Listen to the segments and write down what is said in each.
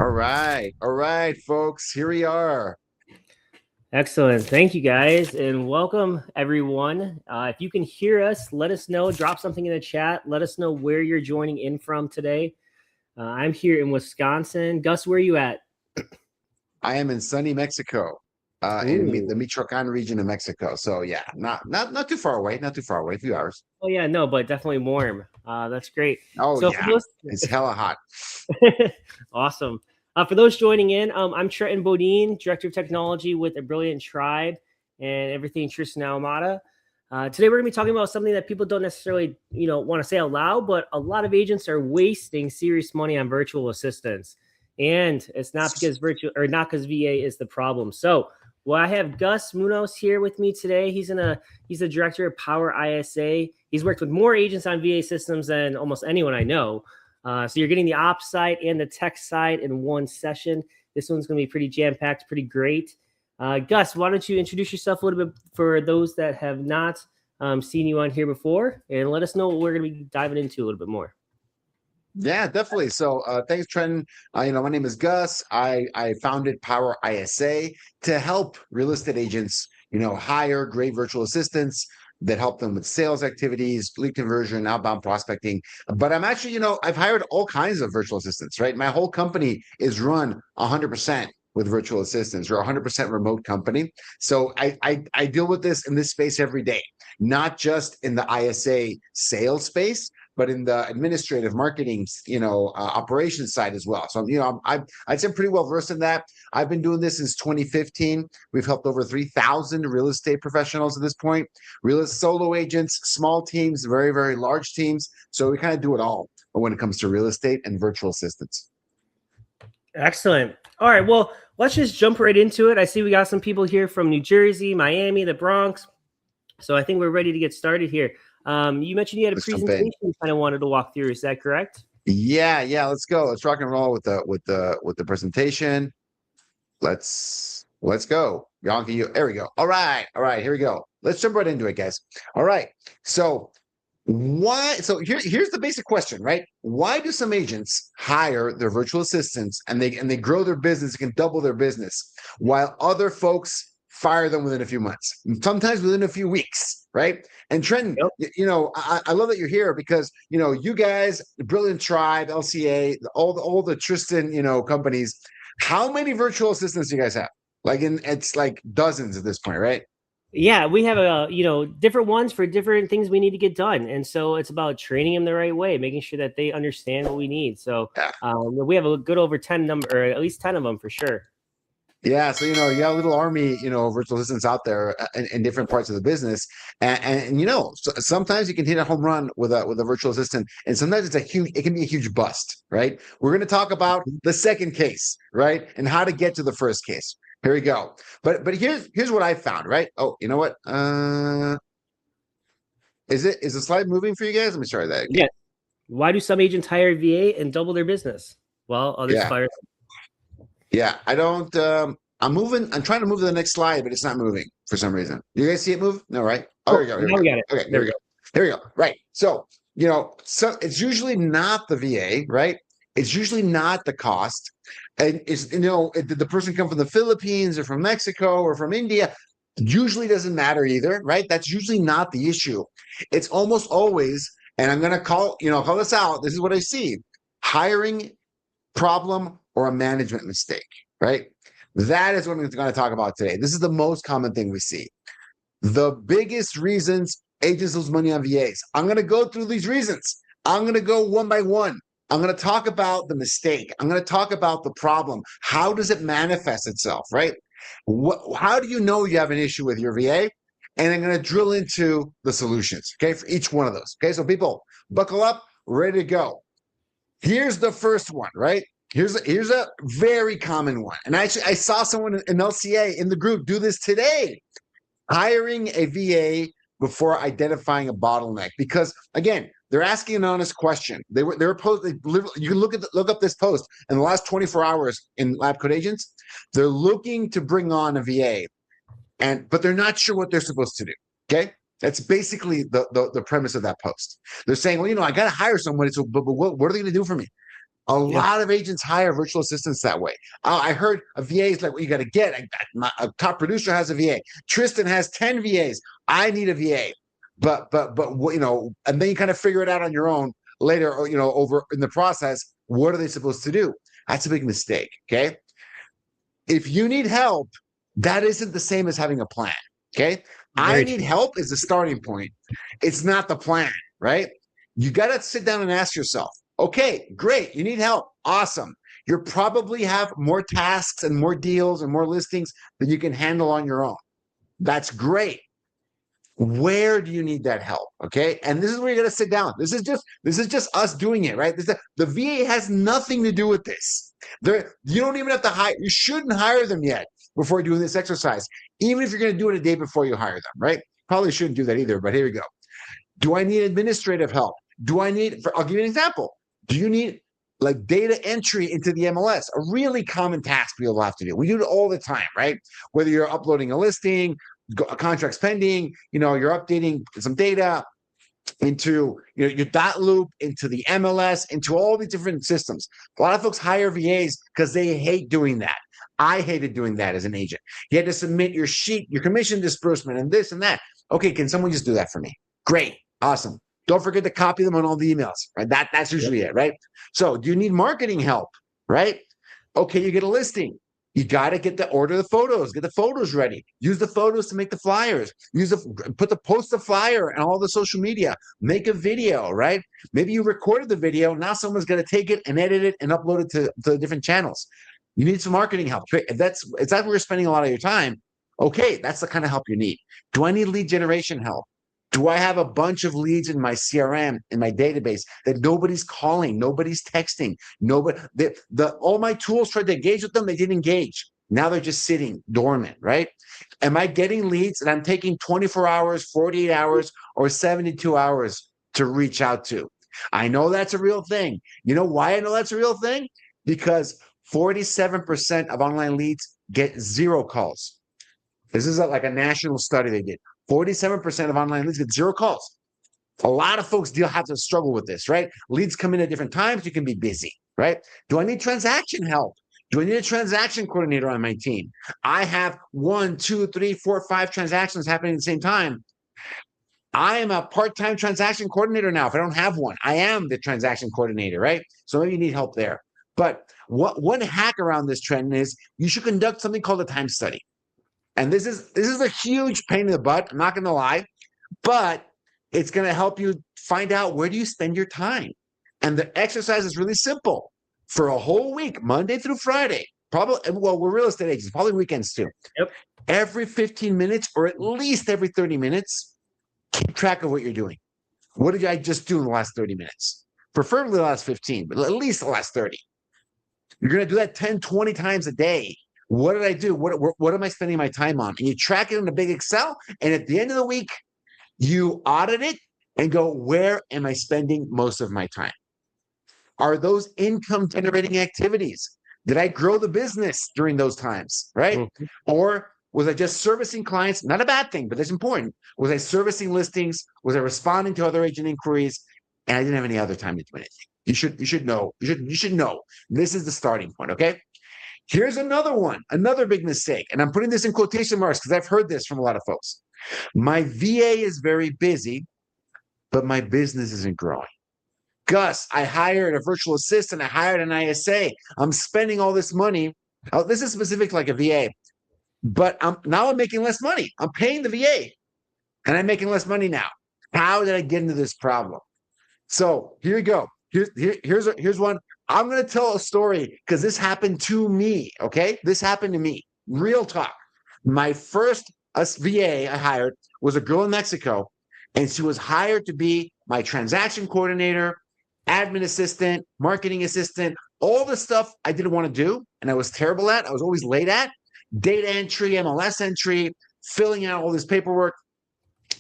All right, folks. Here we are. Excellent. Thank you, guys, and welcome, everyone. If you can hear us, let us know. Drop something in the chat. Let us know where you're joining in from today. I'm here in Wisconsin. Gus, where are you at? I am in sunny Mexico, the Ooh. Michoacan region of Mexico. So yeah, not too far away. Not too far away. A few hours. Oh, yeah, no, but definitely warm. That's great. Oh So, for yeah, those, it's hella hot. awesome. For those joining in, I'm Trenton Bodine, Director of Technology with A Brilliant Tribe and Everything Tristan Alamada. Today, we're going to be talking about something that people don't necessarily, want to say out loud, but a lot of agents are wasting serious money on virtual assistants, and it's not because VA is the problem. So, well, I have Gus Munoz here with me today. He's the director of Power ISA. He's worked with more agents on VA systems than almost anyone I know. So you're getting the ops side and the tech side in one session. This one's going to be pretty jam-packed, pretty great. Gus, why don't you introduce yourself a little bit for those that have not seen you on here before, and let us know what we're going to be diving into a little bit more. Yeah, definitely. So thanks, Trenton. My name is Gus. I founded Power ISA to help real estate agents, hire great virtual assistants that help them with sales activities, lead conversion, outbound prospecting. But I'm actually, I've hired all kinds of virtual assistants, right? My whole company is run 100% with virtual assistants. We're a 100% remote company. So I deal with this in this space every day, not just in the ISA sales space, but in the administrative marketing, operations side as well. So, I'd say I'm pretty well versed in that. I've been doing this since 2015. We've helped over 3,000 real estate professionals at this point, solo agents, small teams, very, very large teams. So we kind of do it all when it comes to real estate and virtual assistants. Excellent. All right, well, let's just jump right into it. I see we got some people here from New Jersey, Miami, the Bronx. So I think we're ready to get started here. You mentioned you had a presentation you kind of wanted to walk through. Is that correct? Yeah. Let's go. Let's rock and roll with the presentation. Let's go. There we go. All right. Here we go. Let's jump right into it, guys. All right. So here's the basic question, right? Why do some agents hire their virtual assistants and they grow their business, can double their business, while other folks fire them within a few months, sometimes within a few weeks, right? And Trenton, yep. I love that you're here because you guys, the Brilliant Tribe, LCA, all the Tristan, companies. How many virtual assistants do you guys have? It's like dozens at this point, right? Yeah, we have different ones for different things we need to get done, and so it's about training them the right way, making sure that they understand what we need. So we have a good over 10 number, or at least 10 of them for sure. Yeah, so you got a little army, virtual assistants out there in different parts of the business, and sometimes you can hit a home run with a virtual assistant, and sometimes it can be a huge bust, right? We're going to talk about the second case, right, and how to get to the first case. Here we go. But here's what I found, right? Oh, you know what? Is the slide moving for you guys? Let me try that again. Yeah. Why do some agents hire VA and double their business? Well, others fire. Yeah, I don't. I'm trying to move to the next slide, but it's not moving for some reason. Do you guys see it move? No, right? Oh, here we go. We got it. Okay, there we go. Here we go. Right. So so it's usually not the VA, right? It's usually not the cost, and it's did the person come from the Philippines or from Mexico or from India? Usually doesn't matter either, right? That's usually not the issue. It's almost always, and I'm going to call this out. This is what I see: hiring problem or a management mistake, right? That is what I'm going to talk about today. This is the most common thing we see. The biggest reasons agents lose money on VAs. I'm going to go through these reasons. I'm going to go one by one. I'm going to talk about the mistake. I'm going to talk about the problem. How does it manifest itself, right? How do you know you have an issue with your VA? And I'm going to drill into the solutions, okay, for each one of those. Okay, so people, buckle up, ready to go. Here's the first one, right? Here's a very common one. And actually, I saw someone in LCA in the group do this today. Hiring a VA before identifying a bottleneck. Because again, they're asking an honest question. They were posted. You can look up this post in the last 24 hours in Lab Code Agents. They're looking to bring on a VA, but they're not sure what they're supposed to do. Okay. That's basically the premise of that post. They're saying, well, I got to hire someone. But what are they going to do for me? A lot of agents hire virtual assistants that way. I heard a VA is like what you got to get. A top producer has a VA. Tristan has 10 VAs. I need a VA. But and then you kind of figure it out on your own later, or, over in the process. What are they supposed to do? That's a big mistake. Okay. If you need help, that isn't the same as having a plan. Okay. I need help is the starting point. It's not the plan, right? You got to sit down and ask yourself, okay, great. You need help. Awesome. You probably have more tasks and more deals and more listings than you can handle on your own. That's great. Where do you need that help? Okay. And this is where you're going to sit down. This is just us doing it, right? The VA has nothing to do with this. You don't even have to hire. You shouldn't hire them yet before doing this exercise, even if you're going to do it a day before you hire them, right? Probably shouldn't do that either, but here we go. Do I need administrative help? I'll give you an example. Do you need like data entry into the MLS? A really common task people have to do. We do it all the time, right? Whether you're uploading a listing, contracts pending, you're updating some data into your dot loop, into the MLS, into all these different systems. A lot of folks hire VAs because they hate doing that. I hated doing that as an agent. You had to submit your sheet, your commission disbursement, and this and that. Okay, can someone just do that for me? Great, awesome. Don't forget to copy them on all the emails, right? That's usually it, right? So do you need marketing help, right? Okay, you get a listing. You got to order the photos, get the photos ready. Use the photos to make the flyers. Post the flyer and all the social media. Make a video, right? Maybe you recorded the video. Now someone's going to take it and edit it and upload it to the different channels. You need some marketing help. If that's where you're spending a lot of your time, okay, that's the kind of help you need. Do I need lead generation help? Do I have a bunch of leads in my CRM, in my database that nobody's calling, nobody's texting, all my tools tried to engage with them, they didn't engage. Now they're just sitting dormant, right? Am I getting leads and I'm taking 24 hours, 48 hours, or 72 hours to reach out to? I know that's a real thing. You know why I know that's a real thing? Because 47% of online leads get 0 calls. This is like a national study they did. 47% of online leads get 0 calls. A lot of folks have to struggle with this, right? Leads come in at different times. You can be busy, right? Do I need transaction help? Do I need a transaction coordinator on my team? I have 1, 2, 3, 4, 5 transactions happening at the same time. I am a part-time transaction coordinator now. If I don't have one, I am the transaction coordinator, right? So maybe you need help there. But one hack around this trend is you should conduct something called a time study. And this is a huge pain in the butt. I'm not going to lie, but it's going to help you find out where do you spend your time. And the exercise is really simple. For a whole week, Monday through Friday, we're real estate agents, probably weekends too. Yep. Every 15 minutes or at least every 30 minutes, keep track of what you're doing. What did I just do in the last 30 minutes? Preferably the last 15, but at least the last 30. You're going to do that 10, 20 times a day. What did I do? What am I spending my time on? And you track it in a big Excel. And at the end of the week, you audit it and go, where am I spending most of my time? Are those income generating activities? Did I grow the business during those times? Right? Mm-hmm. Or was I just servicing clients? Not a bad thing, but that's important. Was I servicing listings? Was I responding to other agent inquiries? And I didn't have any other time to do anything. You should know. You should know. This is the starting point. Okay. Here's another one, another big mistake. And I'm putting this in quotation marks because I've heard this from a lot of folks. My VA is very busy, but my business isn't growing. Gus, I hired a virtual assistant. I hired an ISA. I'm spending all this money. Oh, this is specific like a VA, but now I'm making less money. I'm paying the VA and I'm making less money now. How did I get into this problem? So here you go. Here's one. I'm going to tell a story because this happened to me, okay? This happened to me. Real talk. My first VA I hired was a girl in Mexico, and she was hired to be my transaction coordinator, admin assistant, marketing assistant, all the stuff I didn't want to do, and I was terrible at. I was always late at. Data entry, MLS entry, filling out all this paperwork.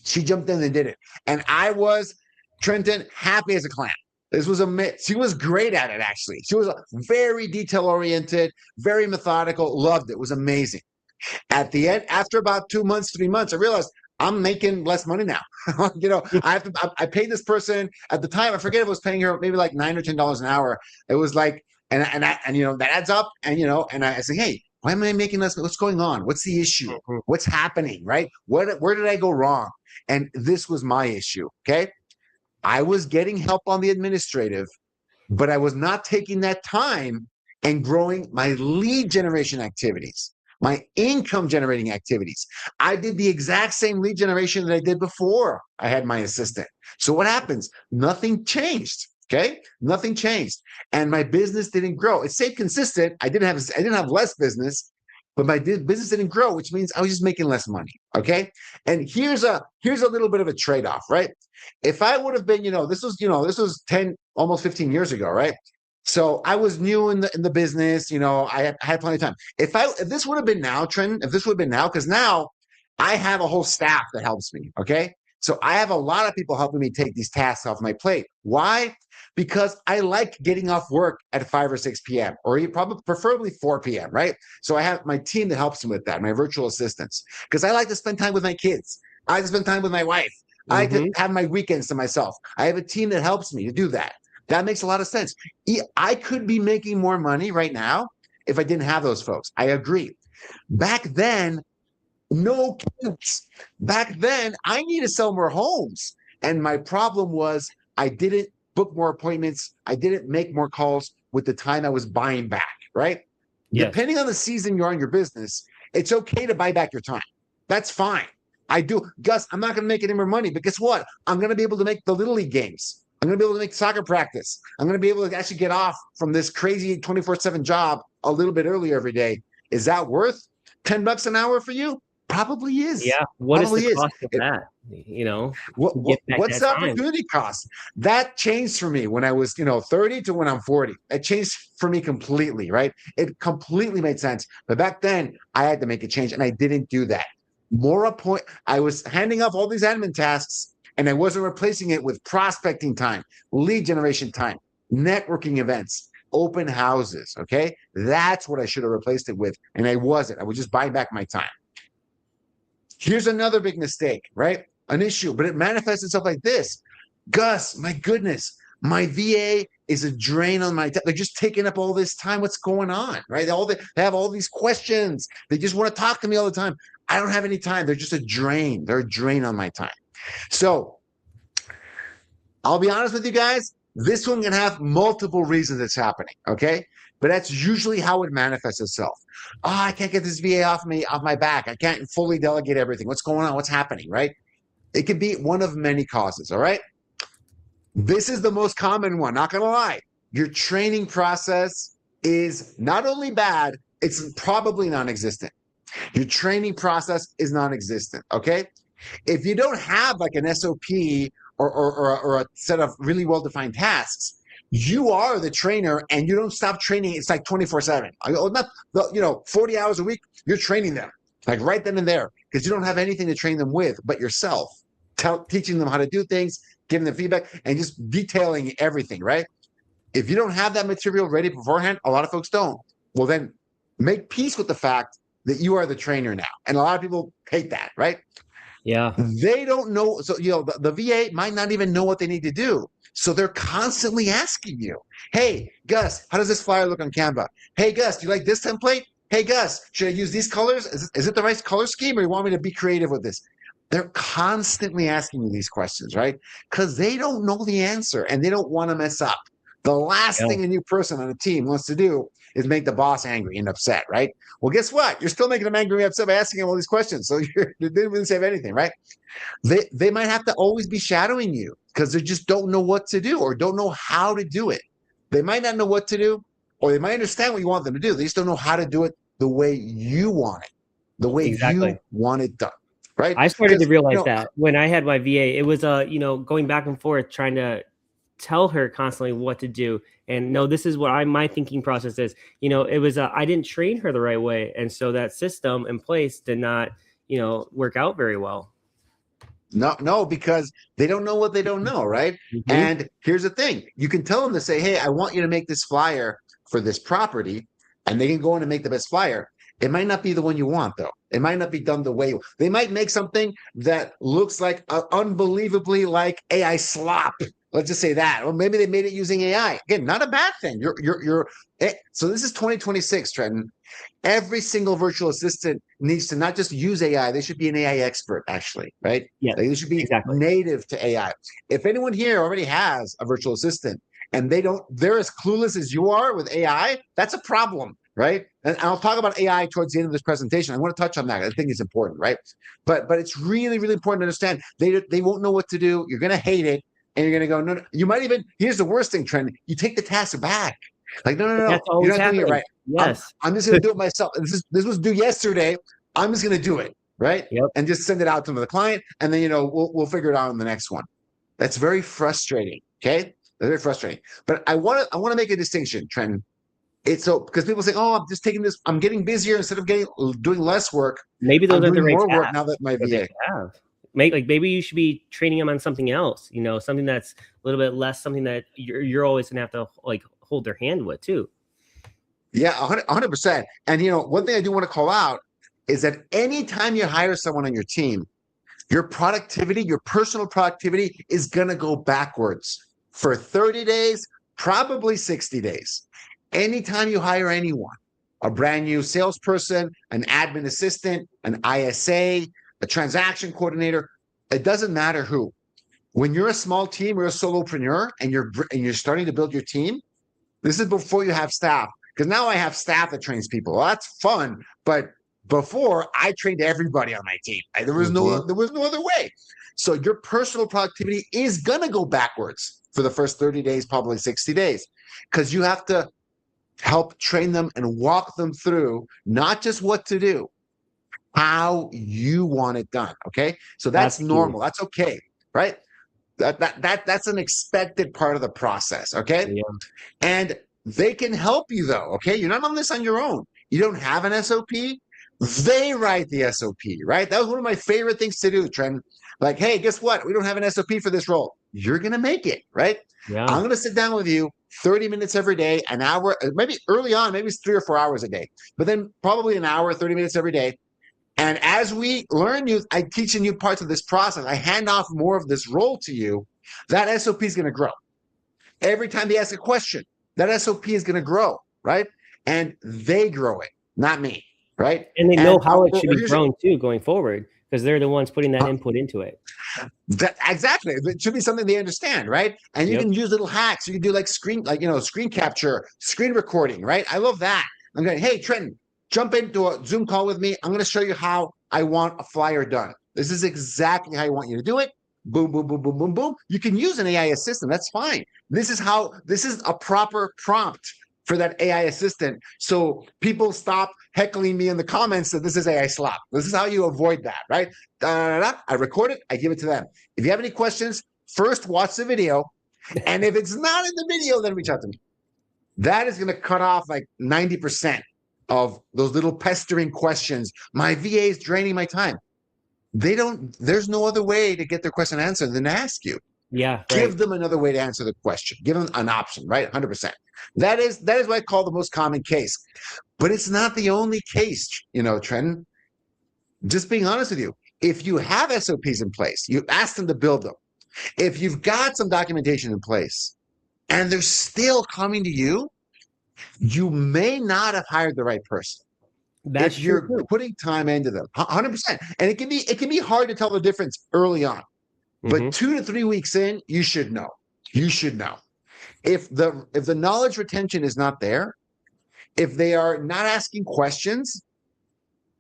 She jumped in and did it. And I was, Trenton, happy as a clam. This was she was great at it, actually. She was very detail-oriented, very methodical, loved it. It was amazing. At the end, after about 2 months, 3 months, I realized I'm making less money now. I paid this person at the time. I forget if I was paying her maybe like $9 or $10 an hour. It was like, and that adds up. And I say, hey, why am I making less? What's going on? What's the issue? What's happening? Right? Where did I go wrong? And this was my issue. Okay. I was getting help on the administrative, but I was not taking that time and growing my lead generation activities, my income generating activities. I did the exact same lead generation that I did before I had my assistant. So what happens? Nothing changed. Okay. Nothing changed. And my business didn't grow. It stayed consistent. I didn't have less business, but my business didn't grow, which means I was just making less money. Okay. And here's a little bit of a trade-off, right? If I would have been, this was 10, almost 15 years ago, right? So I was new in the business, I had plenty of time. If this would have been now, Trenton, if this would have been now, because now I have a whole staff that helps me. Okay. So I have a lot of people helping me take these tasks off my plate. Why? Because I like getting off work at 5 or 6 p.m. or preferably 4 p.m. Right. So I have my team that helps me with that, my virtual assistants, because I like to spend time with my kids. I like to spend time with my wife. I like to have my weekends to myself. I have a team that helps me to do that. That makes a lot of sense. I could be making more money right now if I didn't have those folks. I agree. Back then, no kids. Back then, I need to sell more homes. And my problem was I didn't book more appointments. I didn't make more calls with the time I was buying back, right? Yes. Depending on the season you're on your business, it's okay to buy back your time. That's fine. I do. Gus, I'm not going to make any more money, but guess what? I'm going to be able to make the Little League games. I'm going to be able to make soccer practice. I'm going to be able to actually get off from this crazy 24/7 job a little bit earlier every day. Is that worth $10 an hour for you? Probably is. Yeah. What is the cost of that? What's the opportunity cost? That changed for me when I was, 30 to when I'm 40. It changed for me completely, right? It completely made sense. But back then, I had to make a change, and I didn't do that. I was handing off all these admin tasks, and I wasn't replacing it with prospecting time, lead generation time, networking events, open houses. Okay. That's what I should have replaced it with. And I wasn't. I was just buying back my time. Here's another big mistake, right? An issue, but it manifests itself like this. Gus, my goodness, my VA is a drain on my time. They're just taking up all this time. What's going on, right? They have all these questions. They just want to talk to me all the time. I don't have any time. They're just a drain. They're a drain on my time. So I'll be honest with you guys. This one can have multiple reasons it's happening, okay? But that's usually how it manifests itself. Oh, I can't get this VA off my back. I can't fully delegate everything. What's going on? What's happening, right? It could be one of many causes, all right? This is the most common one, not going to lie. Your training process is not only bad, it's probably non-existent. Your training process is non-existent, okay? If you don't have like an SOP or a set of really well-defined tasks, you are the trainer and you don't stop training. It's like 24/7. 40 hours a week, you're training them like right then and there because you don't have anything to train them with but yourself, teaching them how to do things, giving them feedback, and just detailing everything, right? If you don't have that material ready beforehand, a lot of folks don't. Well, then make peace with the fact that you are the trainer now. And a lot of people hate that, right? Yeah. They don't know. So, the VA might not even know what they need to do. So they're constantly asking you, hey, Gus, how does this flyer look on Canva? Hey, Gus, do you like this template? Hey, Gus, should I use these colors? Is it the right color scheme or you want me to be creative with this? They're constantly asking you these questions, right? Because they don't know the answer and they don't want to mess up. The last thing a new person on a team wants to do is make the boss angry and upset, right? Well, guess what? You're still making them angry and upset by asking them all these questions. So you didn't really save anything, right? They might have to always be shadowing you because they just don't know what to do or don't know how to do it. They might not know what to do, or they might understand what you want them to do. They just don't know how to do it the way you want it, the way you want it done, right? I started to realize that when I had my VA, it was going back and forth trying to tell her constantly what to do. And no, this is what my thinking process is. It was I didn't train her the right way, and so that system in place did not work out very well. No, because they don't know what they don't know, right? Mm-hmm. And here's the thing. You can tell them to say, hey, I want you to make this flyer for this property, and they can go in and make the best flyer. It might not be the one you want, though. It might not be done the way they might make something that looks like unbelievably like AI slop. Let's just say that, or maybe they made it using AI. Again, not a bad thing. So this is 2026, Trenton. Every single virtual assistant needs to not just use AI; they should be an AI expert, actually, right? Yes, They should be exactly. native to AI. If anyone here already has a virtual assistant and they're as clueless as you are with AI, that's a problem, right? And I'll talk about AI towards the end of this presentation. I want to touch on that. I think it's important, right? But it's really, really important to understand they won't know what to do. You're going to hate it, and you're going to go, no. You might even, here's the worst thing, Trent. You take the task back. Like, no, That's you're always not doing it happening. right. Yes. I'm just going to do it myself. This was due yesterday. I'm just going to do it, right? Yep. And just send it out to the client, and then we'll figure it out on the next one. That's very frustrating. Okay, that's very frustrating. But I want to make a distinction, Trent. It's so because people say, "Oh, I'm just taking this. I'm getting busier instead of doing less work. Maybe those I'm are the doing right more work tasks now that my that VA." they have. Maybe you should be training them on something else. Something that's a little bit less, something that you're always gonna have to like hold their hand with too. Yeah, 100%. And one thing I do want to call out is that anytime you hire someone on your team, your productivity, your personal productivity is going to go backwards for 30 days, probably 60 days. Anytime you hire anyone, a brand new salesperson, an admin assistant, an ISA, a transaction coordinator, it doesn't matter who. When you're a small team, you're a solopreneur, and you're starting to build your team, this is before you have staff. Because now I have staff that trains people. Well, that's fun, but before I trained everybody on my team. There was no other way. So your personal productivity is gonna go backwards for the first 30 days, probably 60 days, because you have to help train them and walk them through not just what to do, how you want it done. Okay, so that's normal. That's okay, right? That's an expected part of the process. Okay, Yeah. and they can help you though. Okay, you're not on this on your own. You don't have an SOP. They write the SOP, right? That was one of my favorite things to do, Trent. Like, hey, guess what? We don't have an SOP for this role. You're going to make it, right? Yeah. I'm going to sit down with you 30 minutes every day, an hour, maybe early on, maybe it's 3 or 4 hours a day, but then probably an hour, 30 minutes every day. And as we learn I teach you parts of this process. I hand off more of this role to you. That SOP is going to grow. Every time they ask a question, that SOP is going to grow, right? And they grow it, not me, right? And they know how it should be grown too going forward because they're the ones putting that input into it. Exactly. It should be something they understand, right? And you can use little hacks. You can do like screen capture, screen recording, right? I love that. I'm going, hey, Trenton, jump into a Zoom call with me. I'm going to show you how I want a flyer done. This is exactly how I want you to do it. Boom, boom, boom, boom, boom, boom. You can use an AI assistant. That's fine. This is a proper prompt for that AI assistant. So people stop heckling me in the comments that this is AI slop. This is how you avoid that, right? I record it. I give it to them. If you have any questions, first watch the video. And if it's not in the video, then reach out to me. That is going to cut off like 90% of those little pestering questions. My VA is draining my time. There's no other way to get their question answered than to ask you. Yeah. Right. Give them another way to answer the question. Give them an option, right? 100%. That is what I call the most common case. But it's not the only case, Trenton. Just being honest with you. If you have SOPs in place, you ask them to build them. If you've got some documentation in place and they're still coming to you, you may not have hired the right person. That's if you're putting time into them, 100%. And it can be hard to tell the difference early on. But 2 to 3 weeks in, you should know. You should know. If the knowledge retention is not there, if they are not asking questions,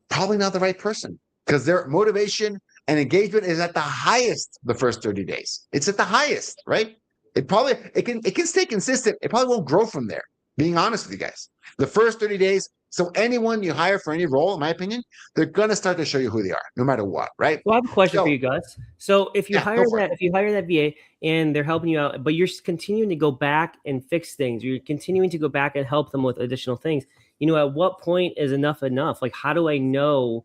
probably not the right person because their motivation and engagement is at the highest the first 30 days. It's at the highest, right? It can stay consistent. It probably won't grow from there. Being honest with you guys, the first 30 days. So anyone you hire for any role, in my opinion, they're gonna start to show you who they are, no matter what, right? Well, I have a question for you guys. So if you hire that VA and they're helping you out, but you're continuing to go back and fix things, you're continuing to go back and help them with additional things. At what point is enough enough? Like, how do I know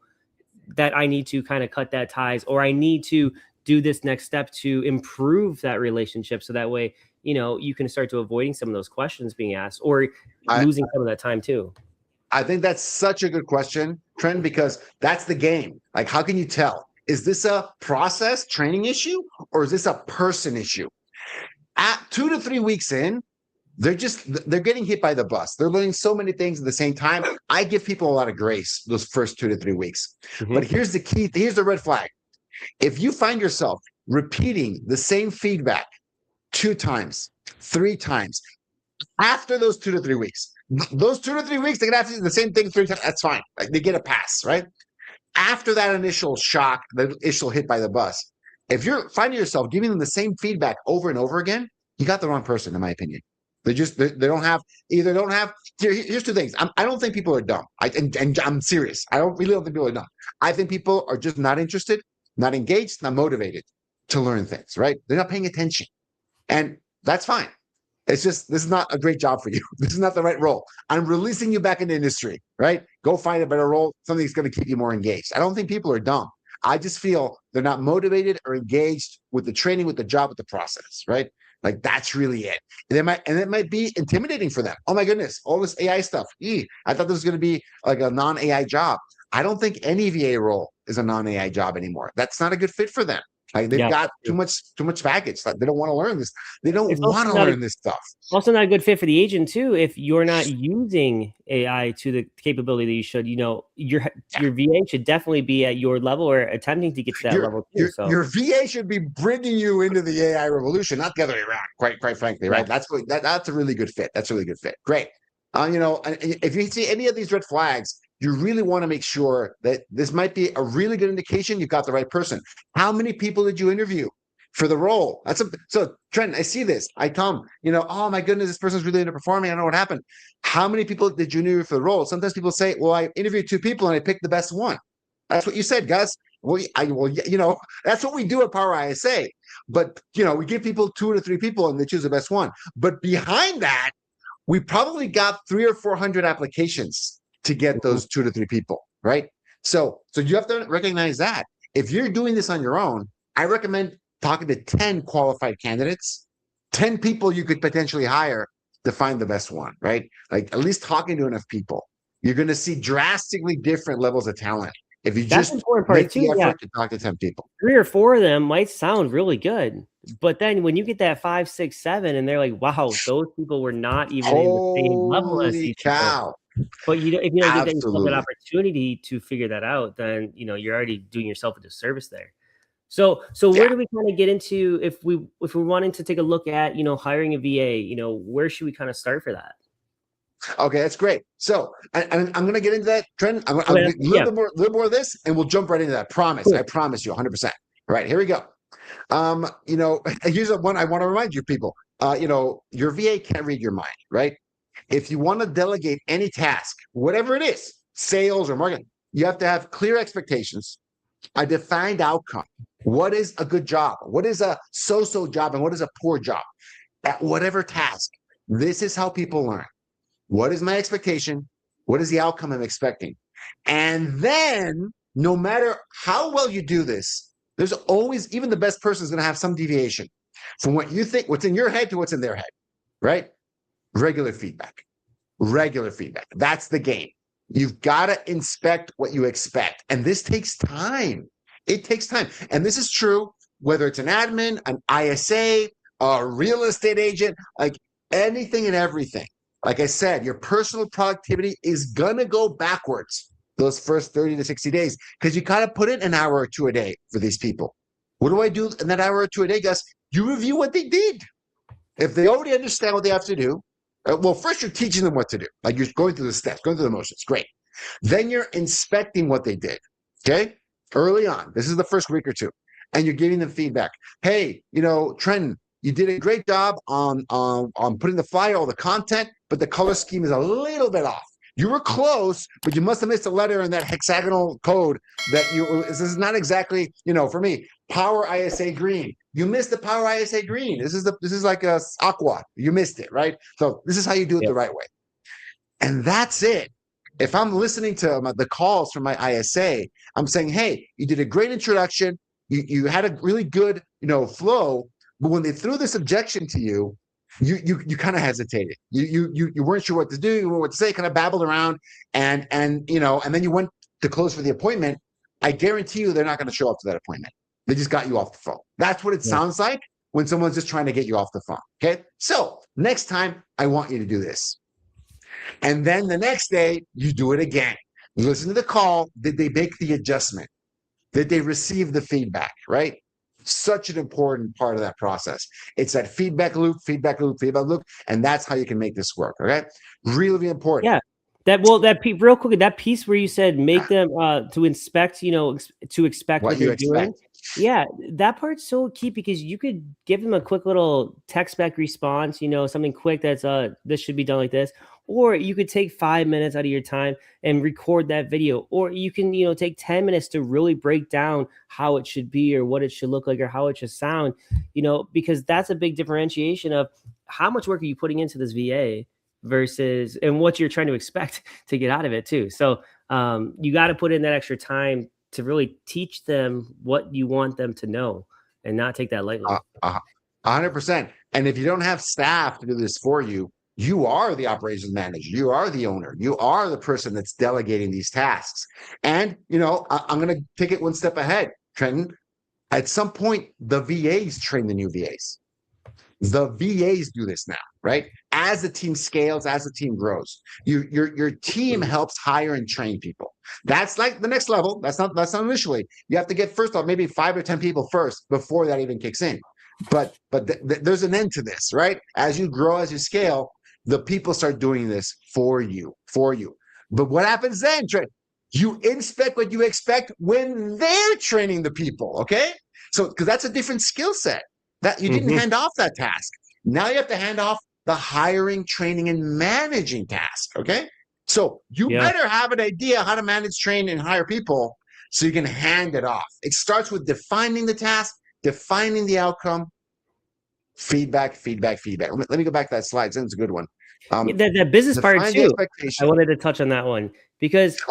that I need to kind of cut that ties, or I need to do this next step to improve that relationship, so that way, you can start to avoiding some of those questions being asked, or losing some of that time too. I think that's such a good question, Trent, because that's the game. Like, how can you tell? Is this a process training issue or is this a person issue? At 2 to 3 weeks in, they're getting hit by the bus. They're learning so many things at the same time. I give people a lot of grace those first 2 to 3 weeks. But Mm-hmm. here's the key, here's the red flag. If you find yourself repeating the same feedback 2 times, 3 times, after those 2 to 3 weeks, those 2 to 3 weeks, they're gonna have to do the same thing 3 times. That's fine. Like they get a pass, right? After that initial shock, the initial hit by the bus, if you're finding yourself giving them the same feedback over and over again, you got the wrong person, in my opinion. They don't have either don't have here's 2 things. I don't think people are dumb. And I'm serious. I don't think people are dumb. I think people are just not interested, not engaged, not motivated to learn things, right? They're not paying attention. And that's fine. It's just this is not a great job for you. This is not the right role. I'm releasing you back in the industry, right? Go find a better role, something that's going to keep you more engaged. I don't think people are dumb. I just feel they're not motivated or engaged with the training, with the job, with the process, right? Like that's really it. And it might be intimidating for them. Oh my goodness, all this AI stuff. I thought this was going to be like a non-AI job. I don't think any VA role is a non-AI job anymore. That's not a good fit for them. Like they've Yeah. got too much baggage. Like they don't want to learn this. They don't It's also want to not a learn this stuff. Also not a good fit for the agent too if you're not using AI to the capability that you should. Your VA should definitely be at your level or attempting to get to that level too. So Your VA should be bringing you into the AI revolution, not the other way around. Quite frankly, right? yeah. That's a really good fit. That's a really good fit. Great. If you see any of these red flags, you really want to make sure that this might be a really good indication you've got the right person. How many people did you interview for the role? So Trent, I see this. I come, oh my goodness, this person's really underperforming. I don't know what happened. How many people did you interview for the role? Sometimes people say, well, I interviewed 2 people and I picked the best one. That's what you said, Gus. That's what we do at Power ISA. But we give people 2 to 3 people and they choose the best one. But behind that, we probably got 300 or 400 applications to get those 2 to 3 people, right? So you have to recognize that. If you're doing this on your own, I recommend talking to 10 qualified candidates, 10 people you could potentially hire to find the best one, right? Like at least talking to enough people. You're going to see drastically different levels of talent if you That's just an important make part the too. Yeah. effort to talk to 10 people. 3 or 4 of them might sound really good, but then when you get that 5, 6, 7, and they're like, "Wow, those people were not even in the same level as Holy these people." cow. But if you don't give yourself that Absolutely. opportunity to figure that out, then you're already doing yourself a disservice there. So Yeah. where do we kind of get into if we're wanting to take a look at hiring a VA? Where should we kind of start for that? Okay, that's great. So I'm going to get into that, Trent. I'm Okay, a yeah, little more of this, and we'll jump right into that. Promise. I cool. promise you 100%. All right, here we go. Here's one I want to remind you people. Your VA can't read your mind, right? If you want to delegate any task, whatever it is, sales or marketing, you have to have clear expectations, a defined outcome. What is a good job? What is a so-so job? And what is a poor job? At whatever task. This is how people learn. What is my expectation? What is the outcome I'm expecting? And then, no matter how well you do this, there's always, even the best person is going to have some deviation from what you think, what's in your head to what's in their head, right? Regular feedback. Regular feedback. That's the game. You've got to inspect what you expect. And this takes time. It takes time. And this is true whether it's an admin, an ISA, a real estate agent, like anything and everything. Like I said, your personal productivity is going to go backwards those first 30 to 60 days because you got to put in an hour or two a day for these people. What do I do in that hour or two a day, Gus? You review what they did. If they already understand what they have to do, well, first you're teaching them what to do. Like you're going through the steps, going through the motions. Great. Then you're inspecting what they did. Okay. Early on, this is the first week or two, and you're giving them feedback. Hey, Trenton, you did a great job on putting the flyer, all the content, but the color scheme is a little bit off. You were close, but you must have missed a letter in that hexagonal code this is not exactly, for me, Power ISA green. You missed the Power ISA green. This is like a aqua. You missed it, right? So this is how you do it Yeah. the right way. And that's it. If I'm listening to the calls from my ISA, I'm saying, hey, you did a great introduction. You had a really good, flow. But when they threw this objection to you, you kind of hesitated. You weren't sure what to do, you weren't what to say, kind of babbled around, and then you went to close for the appointment. I guarantee you they're not going to show up to that appointment. They just got you off the phone. That's what it sounds like when someone's just trying to get you off the phone. Okay. So next time I want you to do this. And then the next day you do it again. You listen to the call. Did they make the adjustment? Did they receive the feedback? Right? Such an important part of that process. It's that feedback loop, and that's how you can make this work. Okay, really, really important. Yeah, real quick, that piece where you said make them to inspect, to expect what they're doing. Yeah, that part's so key because you could give them a quick little text back response, something quick that's this should be done like this, or you could take 5 minutes out of your time and record that video, or you can take 10 minutes to really break down how it should be or what it should look like or how it should sound, because that's a big differentiation of how much work are you putting into this VA versus and what you're trying to expect to get out of it too. So you got to put in that extra time to really teach them what you want them to know and not take that lightly. 100%. And if you don't have staff to do this for you, you are the operations manager. You are the owner. You are the person that's delegating these tasks. And, I'm going to take it one step ahead, Trenton. At some point, the VAs train the new VAs. The VAs do this now, right? As the team scales, as the team grows, your team helps hire and train people. That's like the next level. That's not initially. You have to get first off maybe 5 or 10 people first before that even kicks in. But there's an end to this, right? As you grow, as you scale, the people start doing this for you. But what happens then, Trent? You inspect what you expect when they're training the people, okay? So because that's a different skill set. That you didn't hand off that task. Now you have to hand off the hiring, training, and managing task. Okay. So you better have an idea how to manage, train, and hire people so you can hand it off. It starts with defining the task, defining the outcome, feedback. Let me go back to that slide. It's a good one. That business part too. I wanted to touch on that one because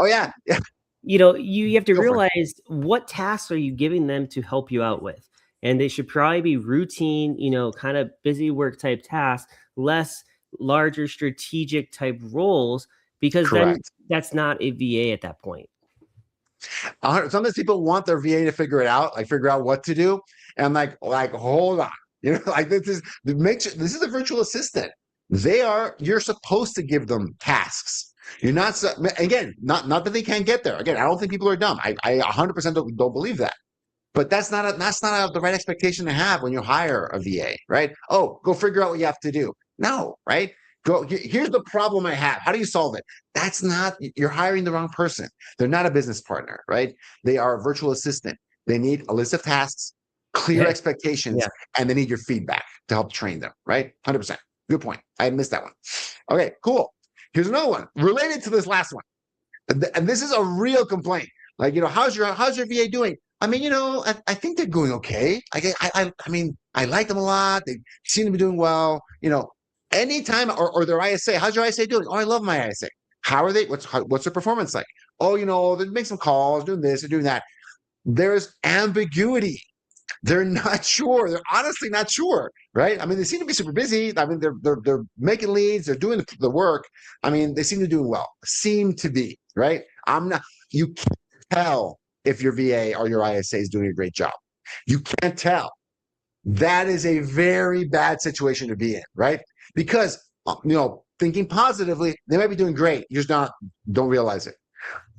you have to realize what tasks are you giving them to help you out with. And they should probably be routine, kind of busy work type tasks, less larger strategic type roles, because then that's not a VA at that point. Sometimes people want their VA to figure it out, like figure out what to do. And like, hold on, this is a virtual assistant. You're supposed to give them tasks. You're not, again, not that they can't get there. Again, I don't think people are dumb. I 100% don't believe that. But that's not the right expectation to have when you hire a VA, right? Oh, go figure out what you have to do. No, right? Here's the problem I have. How do you solve it? You're hiring the wrong person. They're not a business partner, right? They are a virtual assistant. They need a list of tasks, clear expectations, and they need your feedback to help train them, right? 100%. Good point. I missed that one. Okay, cool. Here's another one related to this last one. And this is a real complaint. Like, how's your VA doing? I mean, I think they're going okay. I mean, I like them a lot. They seem to be doing well. Anytime or their ISA. How's your ISA doing? Oh, I love my ISA. How are they? What's their performance like? Oh, they make some calls, doing this, or doing that. There's ambiguity. They're not sure. They're honestly not sure, right? I mean, they seem to be super busy. I mean, they're making leads. They're doing the work. I mean, they seem to be doing well. Seem to be, right? You can't tell if your VA or your ISA is doing a great job. You can't tell. That is a very bad situation to be in, right? Because, thinking positively, they might be doing great. You just don't realize it.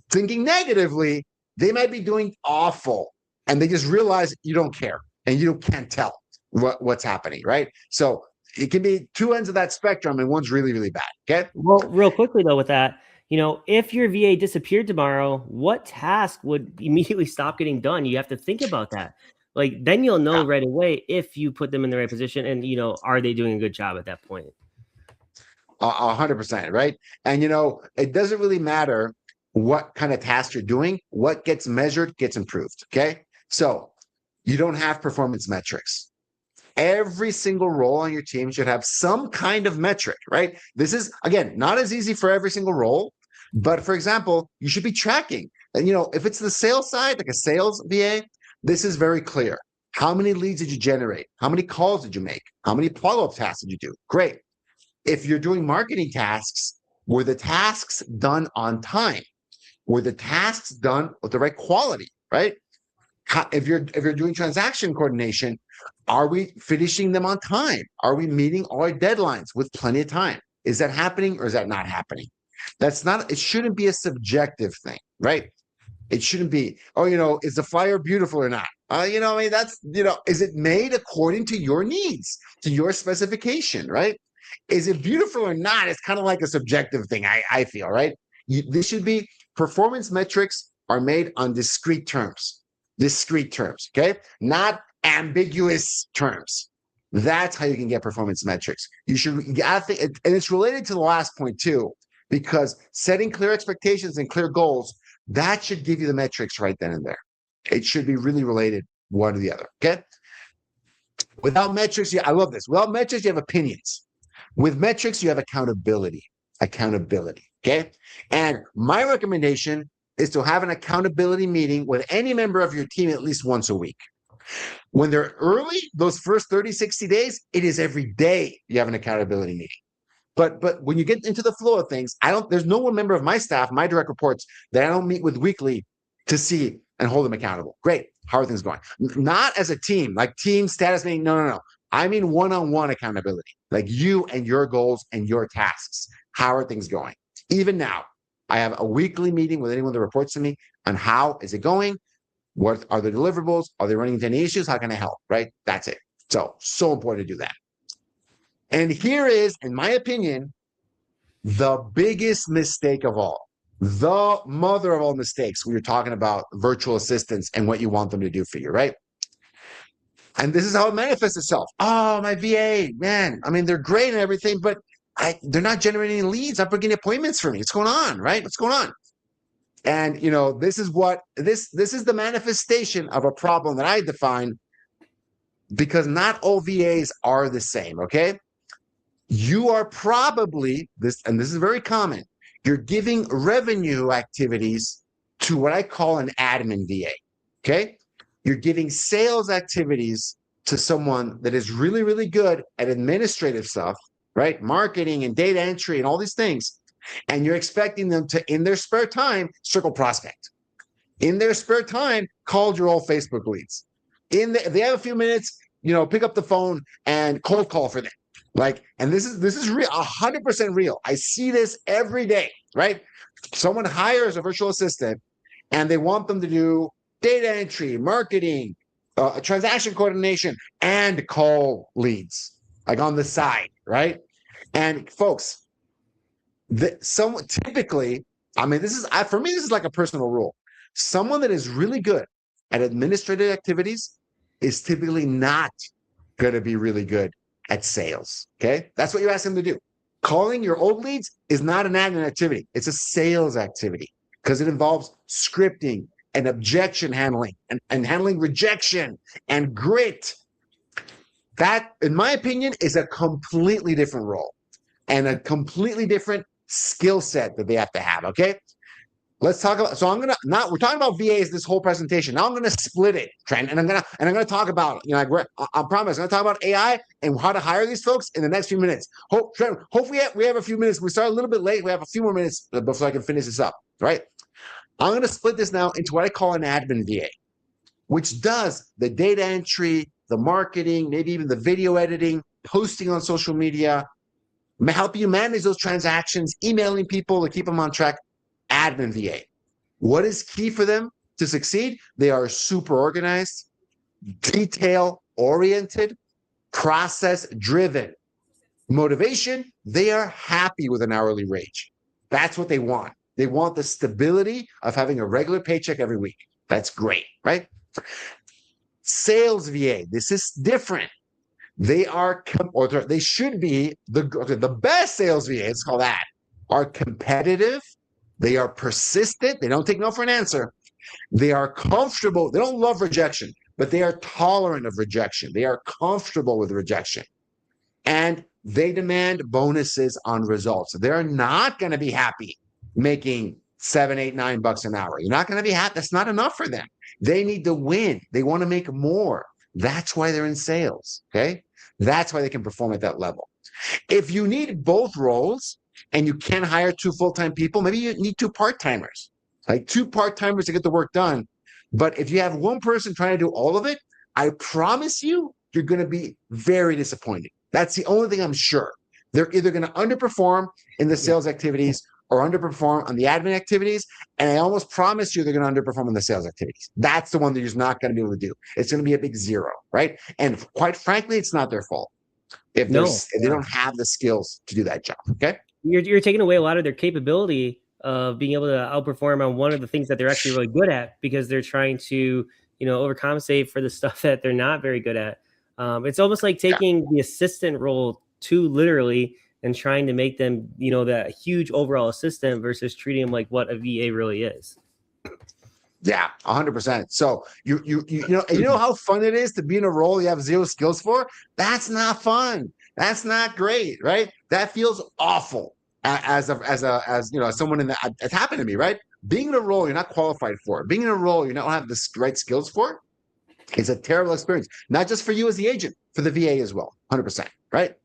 Thinking negatively, they might be doing awful. And they just realize you don't care and you can't tell what's happening, right? So it can be two ends of that spectrum and one's really, really bad, okay? Well, real quickly though with that, if your VA disappeared tomorrow, what task would immediately stop getting done? You have to think about that. Like, then you'll know right away if you put them in the right position and, are they doing a good job at that point? 100%, right? And, it doesn't really matter what kind of task you're doing. What gets measured gets improved, okay? So you don't have performance metrics. Every single role on your team should have some kind of metric, right? This is, again, not as easy for every single role. But for example, you should be tracking. And, if it's the sales side, like a sales VA, this is very clear. How many leads did you generate? How many calls did you make? How many follow-up tasks did you do? Great. If you're doing marketing tasks, were the tasks done on time? Were the tasks done with the right quality, right? If you're doing transaction coordination, are we finishing them on time? Are we meeting all our deadlines with plenty of time? Is that happening or is that not happening? That's not, it shouldn't be a subjective thing, right? It shouldn't be, oh, is the flyer beautiful or not? That's, is it made according to your needs, to your specification, right? Is it beautiful or not? It's kind of like a subjective thing, I feel, right? This should be, performance metrics are made on discrete terms, okay? Not ambiguous terms. That's how you can get performance metrics. You gotta think, and it's related to the last point too, because setting clear expectations and clear goals, that should give you the metrics right then and there. It should be really related one to the other, okay? Without metrics, I love this. Without metrics, you have opinions. With metrics, you have accountability, okay? And my recommendation is to have an accountability meeting with any member of your team at least once a week. When they're early, those first 30, 60 days, it is every day you have an accountability meeting. But when you get into the flow of things, there's no one member of my staff, my direct reports, that I don't meet with weekly to see and hold them accountable. Great. How are things going? Not as a team, like team status meeting. No. I mean one-on-one accountability, like you and your goals and your tasks. How are things going? Even now, I have a weekly meeting with anyone that reports to me on how is it going? What are the deliverables? Are they running into any issues? How can I help? Right? That's it. So important to do that. And here is, in my opinion, the biggest mistake of all, the mother of all mistakes when you're talking about virtual assistants and what you want them to do for you, right? And this is how it manifests itself. Oh, my VA, man, I mean, they're great and everything, but they're not generating any leads. I'm booking appointments for me. What's going on, right? What's going on? And, this is the manifestation of a problem that I define, because not all VAs are the same, okay? You are probably, this is very common, you're giving revenue activities to what I call an admin VA, okay? You're giving sales activities to someone that is really, really good at administrative stuff, right? Marketing and data entry and all these things. And you're expecting them to, in their spare time, circle prospect. In their spare time, call your old Facebook leads. If they have a few minutes, pick up the phone and cold call for them. And this is real, 100% real. I see this every day, right? Someone hires a virtual assistant and they want them to do data entry, marketing, transaction coordination, and call leads, like on the side, right? And folks, typically, for me, this is like a personal rule. Someone that is really good at administrative activities is typically not going to be really good at sales, okay? That's what you ask them to do. Calling your old leads is not an admin activity. It's a sales activity because it involves scripting and objection handling and handling rejection and grit. That, in my opinion, is a completely different role and a completely different skill set that they have to have, okay? Let's talk about, we're talking about VAs this whole presentation. Now I'm going to split it, Trent, and I'm going to talk about, I promise, I'm going to talk about AI and how to hire these folks in the next few minutes. Trent, hopefully we have a few minutes. We start a little bit late. We have a few more minutes before I can finish this up, right? I'm going to split this now into what I call an admin VA, which does the data entry, the marketing, maybe even the video editing, posting on social media, help you manage those transactions, emailing people to keep them on track. Admin VA. What is key for them to succeed? They are super organized, detail-oriented, process-driven. Motivation, they are happy with an hourly wage. That's what they want. They want the stability of having a regular paycheck every week. That's great, right? Sales VA, this is different. They should be the best sales VA, let's call that, are competitive. They are persistent. They don't take no for an answer. They are comfortable. They don't love rejection, but they are tolerant of rejection. They are comfortable with rejection. And they demand bonuses on results. They're not going to be happy making $7, $8, $9 an hour. You're not going to be happy. That's not enough for them. They need to win. They want to make more. That's why they're in sales. Okay. That's why they can perform at that level. If you need both roles and you can't hire 2 full-time people, maybe you need 2 part-timers, like 2 part-timers to get the work done. But if you have one person trying to do all of it, I promise you're going to be very disappointed. That's the only thing I'm sure. They're either going to underperform in the sales activities or underperform on the admin activities. And I almost promise you they're going to underperform on the sales activities. That's the one that you're just not going to be able to do. It's going to be a big zero, right? And quite frankly, it's not their fault if they don't have the skills to do that job. Okay. You're taking away a lot of their capability of being able to outperform on one of the things that they're actually really good at, because they're trying to, overcompensate for the stuff that they're not very good at. It's almost like taking the assistant role too literally and trying to make them, that huge overall assistant versus treating them like what a VA really is. Yeah, 100%. So you know how fun it is to be in a role you have 0 skills for? That's not fun. That's not great, right? That feels awful as someone in that. It's happened to me, right? Being in a role you're not qualified for, being in a role you don't have the right skills for, is a terrible experience. Not just for you as the agent, for the VA as well, 100%, right?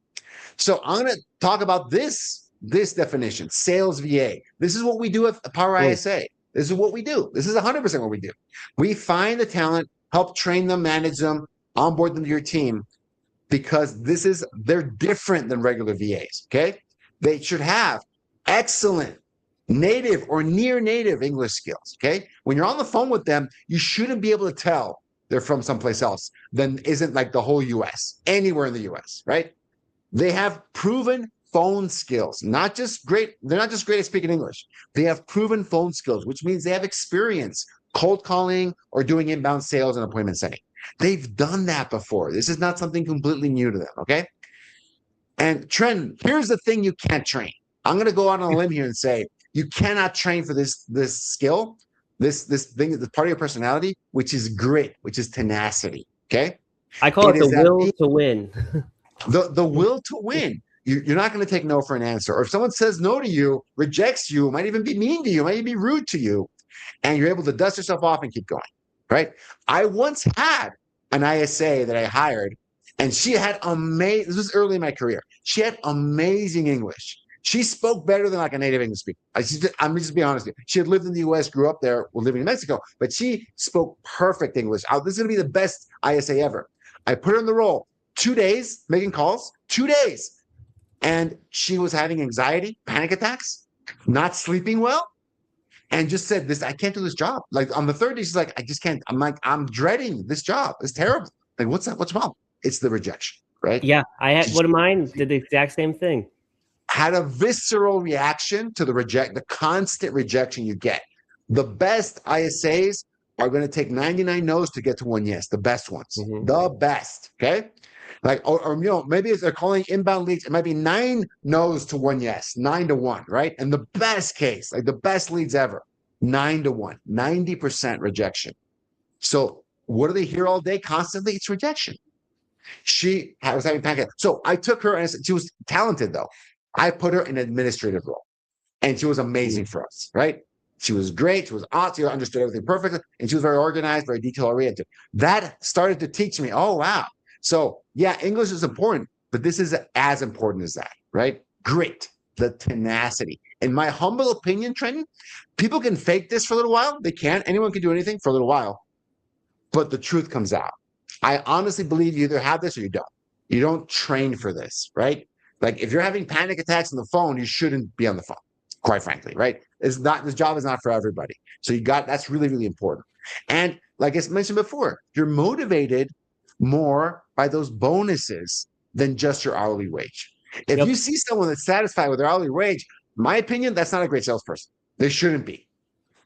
So I'm going to talk about this definition, sales VA. This is what we do at Power ISA. This is what we do. This is 100% what we do. We find the talent, help train them, manage them, onboard them to your team, because they're different than regular VAs, okay? They should have excellent native or near native English skills, okay? When you're on the phone with them, you shouldn't be able to tell they're from someplace else than isn't like the whole US, anywhere in the US, right? They have proven phone skills, they're not just great at speaking English. They have proven phone skills, which means they have experience cold calling or doing inbound sales and appointment setting. They've done that before. This is not something completely new to them, okay? And Trenton, here's the thing you can't train. I'm going to go out on a limb here and say you cannot train for this skill, this thing, this part of your personality, which is grit, which is tenacity, okay? I call it the will to win. The will to win. You're not going to take no for an answer. Or if someone says no to you, rejects you, might even be mean to you, might even be rude to you, and you're able to dust yourself off and keep going, right? I once had an ISA that I hired, and she had this was early in my career. She had amazing English. She spoke better than like a native English speaker. I'm just being honest with you. She had lived in the US, grew up there, was living in Mexico, but she spoke perfect English. This is going to be the best ISA ever. I put her in the role. 2 days making calls, 2 days. And she was having anxiety, panic attacks, not sleeping well, and just said, I can't do this job. Like on the 3rd day, she's like, I just can't. I'm like, I'm dreading this job. It's terrible. Like, what's that? What's wrong? It's the rejection, right? Yeah, I had one of mine did the exact same thing. Had a visceral reaction to the constant rejection you get. The best ISAs are going to take 99 no's to get to 1 yes, the best ones, the best, okay? Like, or maybe if they're calling inbound leads, it might be 9 no's to 1 yes, 9 to 1, right? And the best case, like the best leads ever, 9 to 1, 90% rejection. So what do they hear all day constantly? It's rejection. She was having panic. So I took her, and she was talented though. I put her in an administrative role, and she was amazing for us, right? She was great. She was awesome. She understood everything perfectly, and she was very organized, very detail oriented. That started to teach me, oh, wow. So yeah, English is important, but this is as important as that, right? Grit, the tenacity. In my humble opinion, Trenton, people can fake this for a little while. They can. Anyone can do anything for a little while, but the truth comes out. I honestly believe you either have this or you don't. You don't train for this, right? Like if you're having panic attacks on the phone, you shouldn't be on the phone, quite frankly, right? This job is not for everybody. So that's really, really important. And like I mentioned before, you're motivated more by those bonuses than just your hourly wage. If you see someone that's satisfied with their hourly wage, in my opinion, that's not a great salesperson. They shouldn't be,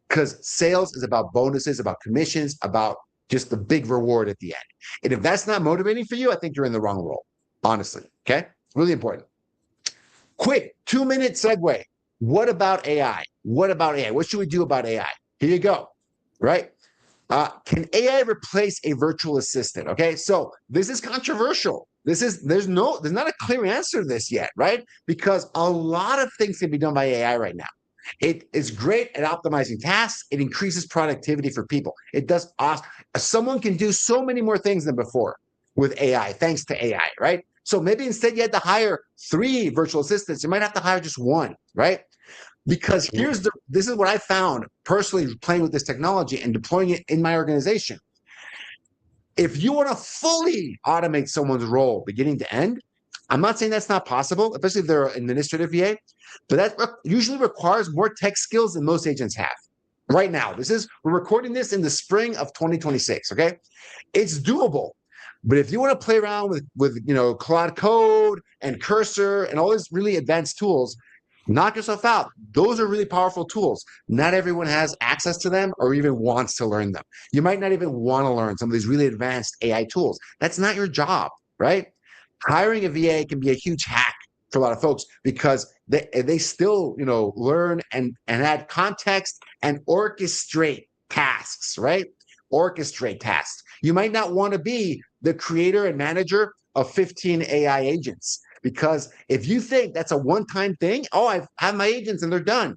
because sales is about bonuses, about commissions, about just the big reward at the end. And if that's not motivating for you, I think you're in the wrong role, honestly. Okay, really important. Quick 2-minute segue. What about AI? What about AI? What should we do about AI? Here you go. Right? Can AI replace a virtual assistant? Okay, so this is controversial. There's not a clear answer to this yet, right? Because a lot of things can be done by AI right now. It is great at optimizing tasks. It increases productivity for people. It does awesome. Someone can do so many more things than before with AI, thanks to AI, right? So maybe instead you had to hire 3 virtual assistants, you might have to hire just 1, right? Because this is what I found personally playing with this technology and deploying it in my organization. If you want to fully automate someone's role beginning to end, I'm not saying that's not possible, especially if they're an administrative VA, but that usually requires more tech skills than most agents have. Right now, we're recording this in the spring of 2026. Okay, it's doable, but if you want to play around with Claude Code and Cursor and all these really advanced tools, knock yourself out. Those are really powerful tools. Not everyone has access to them or even wants to learn them. You might not even want to learn some of these really advanced AI tools. That's not your job, right? Hiring a VA can be a huge hack for a lot of folks because they still learn and add context and orchestrate tasks, right? Orchestrate tasks. You might not want to be the creator and manager of 15 AI agents, because if you think that's a one-time thing, I have my agents and they're done.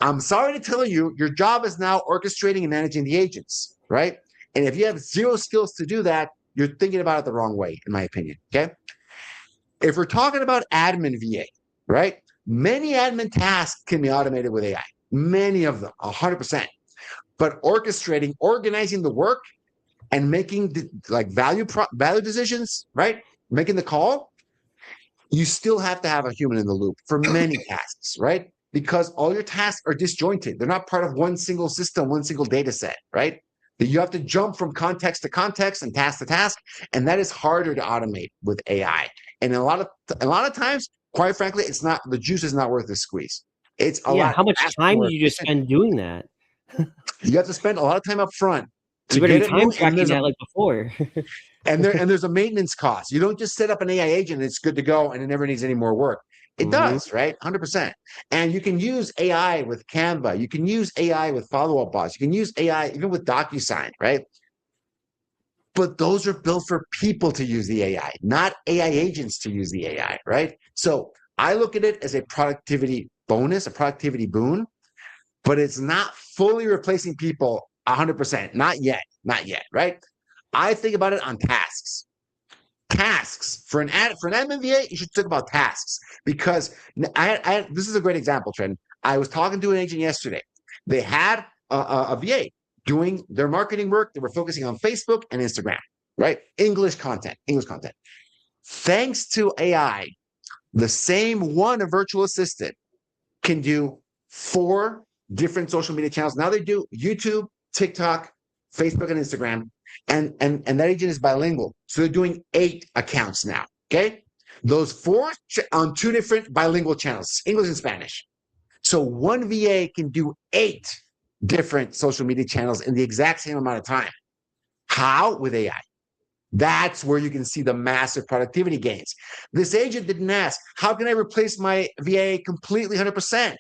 I'm sorry to tell you, your job is now orchestrating and managing the agents, right? And if you have 0 skills to do that, you're thinking about it the wrong way, in my opinion, okay? If we're talking about admin VA, right? Many admin tasks can be automated with AI. Many of them, 100%. But orchestrating, organizing the work and making value decisions, right? Making the call, you still have to have a human in the loop for many tasks, right? Because all your tasks are disjointed. They're not part of one single system, one single data set, right? You have to jump from context to context and task to task, and that is harder to automate with AI. And a lot of times, quite frankly, the juice is not worth the squeeze. It's a lot. How much time did you just spend doing that? You have to spend a lot of time up front. You better be time tracking that like before. and there's a maintenance cost. You don't just set up an AI agent and it's good to go and it never needs any more work. It does, right? 100%. And you can use AI with Canva. You can use AI with follow-up bots. You can use AI even with DocuSign, right? But those are built for people to use the AI, not AI agents to use the AI, right? So I look at it as a productivity bonus, a productivity boon, but it's not fully replacing people 100%. Not yet, right? I think about it on tasks. Tasks for an admin VA, you should think about tasks, because this is a great example, Trenton. I was talking to an agent yesterday. They had a VA doing their marketing work. They were focusing on Facebook and Instagram, right? English content. Thanks to AI, the same one, a virtual assistant, can do 4 different social media channels. Now they do YouTube, TikTok, Facebook, and Instagram. And that agent is bilingual. So they're doing 8 accounts now. Okay. Those 4 on 2 different bilingual channels, English and Spanish. So one VA can do 8 different social media channels in the exact same amount of time. How? With AI. That's where you can see the massive productivity gains. This agent didn't ask, how can I replace my VA completely 100%?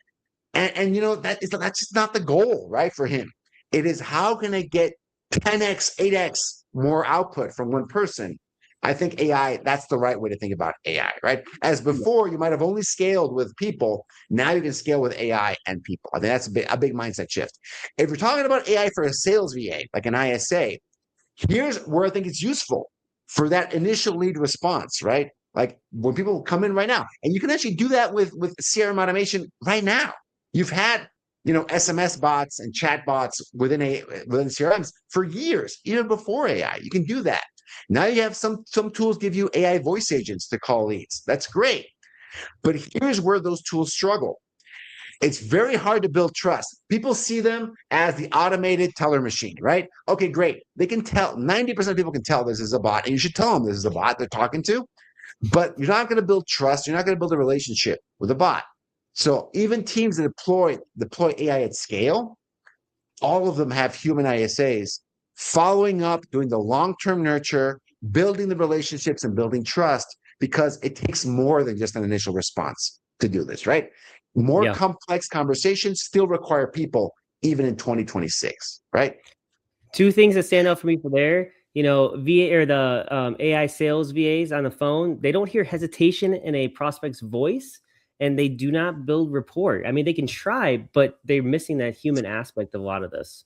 And that's just not the goal, right, for him. It is, how can I get 10x, 8x more output from one person? I think AI, that's the right way to think about AI, right? As before, you might have only scaled with people. Now you can scale with AI and people. I think that's a big mindset shift. If you're talking about AI for a sales VA, like an ISA, here's where I think it's useful for that initial lead response, right? Like when people come in right now, and you can actually do that with CRM automation right now. You've had SMS bots and chat bots within CRMs for years, even before AI. You can do that. Now you have some tools give you AI voice agents to call leads. That's great. But here's where those tools struggle. It's very hard to build trust. People see them as the automated teller machine, right? Okay, great. They can tell, 90% of people can tell this is a bot, and you should tell them this is a bot they're talking to. But you're not going to build trust. You're not going to build a relationship with a bot. So even teams that deploy AI at scale, all of them have human ISAs following up, doing the long-term nurture, building the relationships and building trust, because it takes more than just an initial response to do this, right? More complex conversations still require people, even in 2026, right? 2 things that stand out for me for there. VA or the AI sales VAs on the phone, they don't hear hesitation in a prospect's voice. and they do not build rapport. I mean, they can try, but they're missing that human aspect of a lot of this.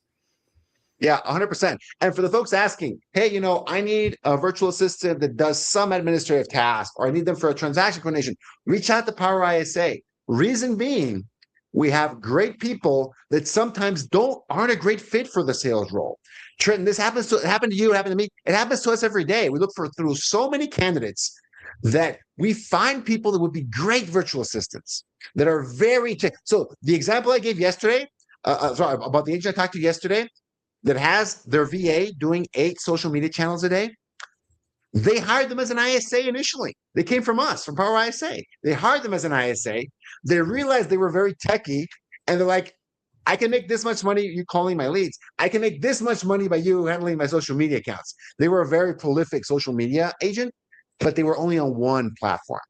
Yeah, 100%. And for the folks asking, hey, I need a virtual assistant that does some administrative task, or I need them for a transaction coordination, reach out to Power ISA. Reason being, we have great people that sometimes aren't a great fit for the sales role. Trenton, it happened to you, it happened to me. It happens to us every day. We look through so many candidates that we find people that would be great virtual assistants that are so the example I gave yesterday, about the agent I talked to yesterday, that has their VA doing 8 social media channels a day. They hired them as an ISA initially. They came from us, from Power ISA. They hired them as an ISA. They realized they were very techie, and they're like, I can make this much money, you calling my leads. I can make this much money by you handling my social media accounts. They were a very prolific social media agent, but they were only on one platform.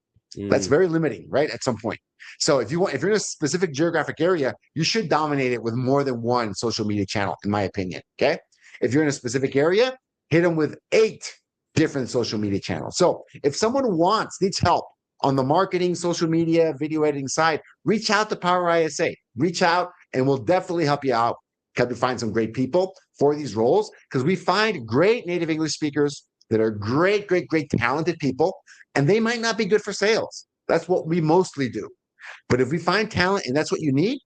That's very limiting, right? At some point. So if you're in a specific geographic area, you should dominate it with more than one social media channel, in my opinion. Okay. If you're in a specific area, hit them with 8 different social media channels. So if someone needs help on the marketing, social media, video editing side, reach out to Power ISA. Reach out and we'll definitely help you out. Help you find some great people for these roles, because we find great native English speakers that are great, talented people, and they might not be good for sales. That's what we mostly do. But if we find talent and that's what you need,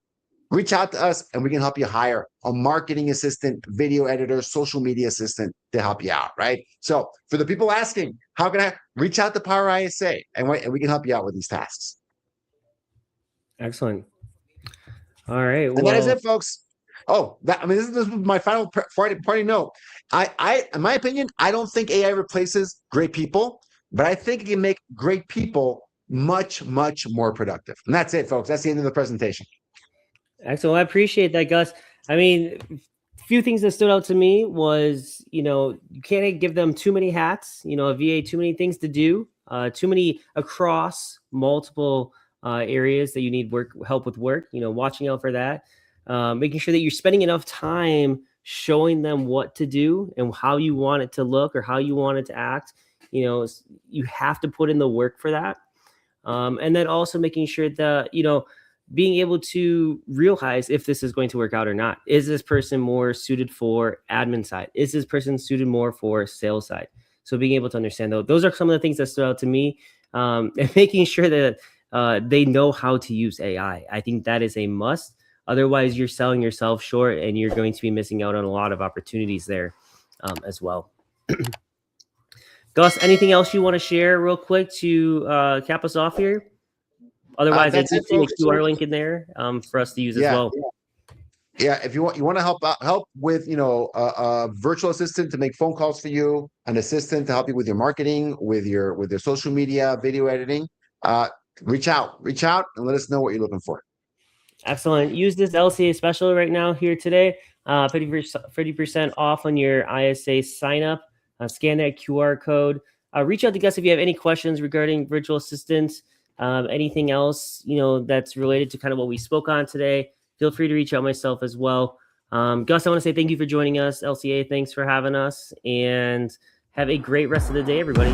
reach out to us and we can help you hire a marketing assistant, video editor, social media assistant to help you out, right? So for the people asking, how can I reach out to Power ISA and we can help you out with these tasks. Excellent. All right. And that is it, folks. Oh, this is my final party note. In my opinion, I don't think AI replaces great people, but I think it can make great people much, much more productive. And that's it, folks. That's the end of the presentation. Excellent. Well, I appreciate that, Gus. I mean, a few things that stood out to me was, you can't give them too many hats, a VA, too many things to do, too many across multiple areas that you need help with work, watching out for that, making sure that you're spending enough time showing them what to do and how you want it to look or how you want it to act. You have to put in the work for that. And then also making sure that, being able to realize if this is going to work out or not. Is this person more suited for admin side? Is this person suited more for sales side? So being able to understand those are some of the things that stood out to me, and making sure that they know how to use AI. I think that is a must. Otherwise, you're selling yourself short and you're going to be missing out on a lot of opportunities there as well. Gus, anything else you want to share real quick to cap us off here? Otherwise, I did see a QR link in there for us to use as well. Yeah, if you want to help with a virtual assistant to make phone calls for you, an assistant to help you with your marketing, with your social media, video editing, reach out and let us know what you're looking for. Excellent. Use this LCA special right now here today. 50% off on your ISA sign up. Scan that QR code. Reach out to Gus if you have any questions regarding virtual assistants. Anything else, that's related to kind of what we spoke on today, feel free to reach out myself as well. Gus, I want to say thank you for joining us. LCA, thanks for having us, and have a great rest of the day, everybody.